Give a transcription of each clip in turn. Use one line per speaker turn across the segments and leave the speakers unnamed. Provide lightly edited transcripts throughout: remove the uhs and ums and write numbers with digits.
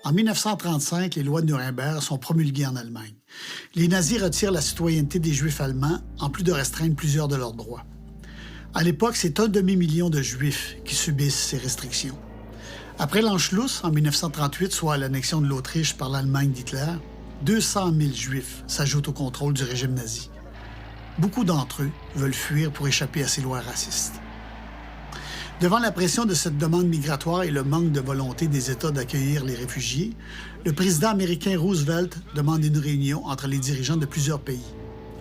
En 1935, les lois de Nuremberg sont promulguées en Allemagne. Les nazis retirent la citoyenneté des Juifs allemands, en plus de restreindre plusieurs de leurs droits. À l'époque, c'est 1 demi-million de Juifs qui subissent ces restrictions. Après l'Anschluss, en 1938, soit l'annexion de l'Autriche par l'Allemagne d'Hitler, 200 000 Juifs s'ajoutent au contrôle du régime nazi. Beaucoup d'entre eux veulent fuir pour échapper à ces lois racistes. Devant la pression de cette demande migratoire et le manque de volonté des États d'accueillir les réfugiés, le président américain Roosevelt demande une réunion entre les dirigeants de plusieurs pays.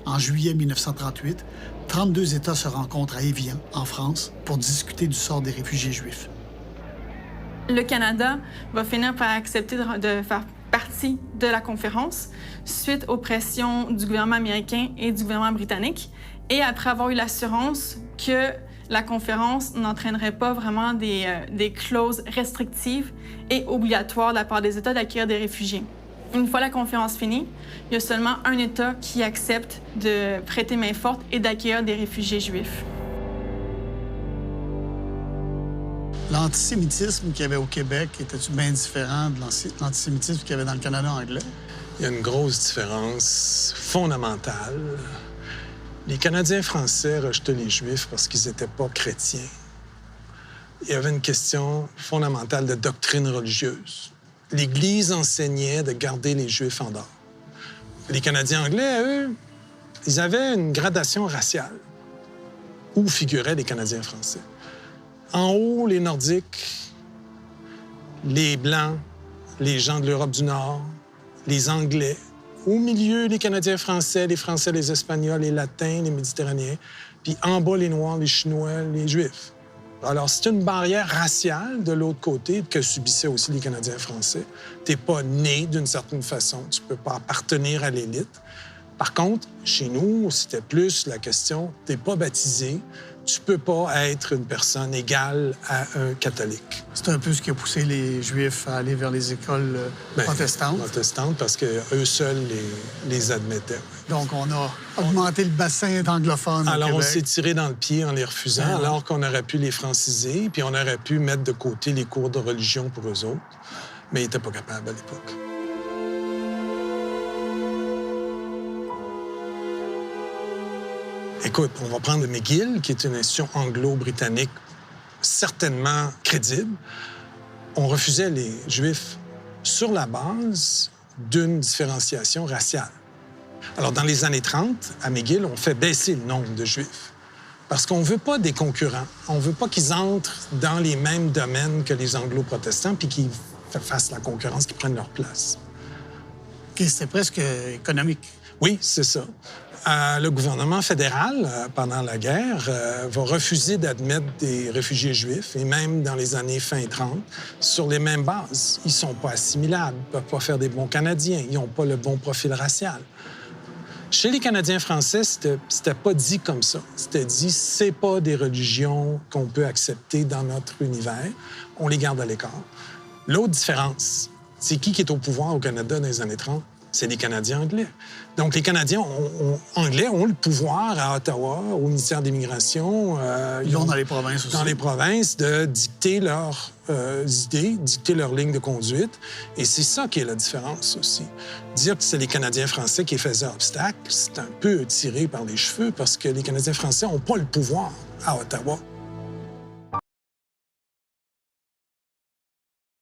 En juillet 1938, 32 États se rencontrent à Évian, en France, pour discuter du sort des réfugiés juifs.
Le Canada va finir par accepter de faire partie de la conférence suite aux pressions du gouvernement américain et du gouvernement britannique, et après avoir eu l'assurance que la conférence n'entraînerait pas vraiment des clauses restrictives et obligatoires de la part des États d'accueillir des réfugiés. Une fois la conférence finie, il y a seulement un État qui accepte de prêter main forte et d'accueillir des réfugiés juifs.
L'antisémitisme qu'il y avait au Québec était-tu bien différent de l'antisémitisme qu'il y avait dans le Canada anglais?
Il y a une grosse différence fondamentale. Les Canadiens français rejetaient les Juifs parce qu'ils n'étaient pas chrétiens. Il y avait une question fondamentale de doctrine religieuse. L'Église enseignait de garder les Juifs en dehors. Les Canadiens anglais, eux, ils avaient une gradation raciale où figuraient les Canadiens français. En haut, les Nordiques, les Blancs, les gens de l'Europe du Nord, les Anglais. Au milieu, les Canadiens français, les Espagnols, les Latins, les Méditerranéens. Puis en bas, les Noirs, les Chinois, les Juifs. Alors, c'est une barrière raciale de l'autre côté que subissaient aussi les Canadiens français. T'es pas né d'une certaine façon, tu peux pas appartenir à l'élite. Par contre, chez nous, c'était plus la question, t'es pas baptisé, tu peux pas être une personne égale à un catholique.
C'est un peu ce qui a poussé les Juifs à aller vers les écoles protestantes.
Protestantes, parce qu'eux seuls les admettaient.
Donc, on a augmenté le bassin d'anglophones au
Alors,
Québec.
on s'est tiré dans le pied en les refusant, alors qu'on aurait pu les franciser, puis on aurait pu mettre de côté les cours de religion pour eux autres. Mais ils n'étaient pas capables à l'époque. Écoute, on va prendre McGill, qui est une institution anglo-britannique certainement crédible. On refusait les Juifs sur la base d'une différenciation raciale. Alors, dans les années 30, à McGill, on fait baisser le nombre de Juifs parce qu'on ne veut pas des concurrents. On ne veut pas qu'ils entrent dans les mêmes domaines que les anglo-protestants puis qu'ils fassent la concurrence, qu'ils prennent leur place.
C'était presque économique.
Oui, c'est ça. Le gouvernement fédéral, pendant la guerre, va refuser d'admettre des réfugiés juifs, et même dans les années fin 30, sur les mêmes bases. Ils sont pas assimilables, ils peuvent pas faire des bons Canadiens, ils n'ont pas le bon profil racial. Chez les Canadiens français, c'était pas dit comme ça. C'était dit, c'est pas des religions qu'on peut accepter dans notre univers, on les garde à l'écart. L'autre différence, c'est qui est au pouvoir au Canada dans les années 30? C'est les Canadiens anglais. Donc, les Canadiens anglais ont le pouvoir à Ottawa, au ministère de l'Immigration.
Ils vont dans les provinces aussi.
Dans les provinces, de dicter leurs idées, dicter leur ligne de conduite. Et c'est ça qui est la différence aussi. Dire que c'est les Canadiens français qui faisaient obstacle, c'est un peu tiré par les cheveux parce que les Canadiens français n'ont pas le pouvoir à Ottawa.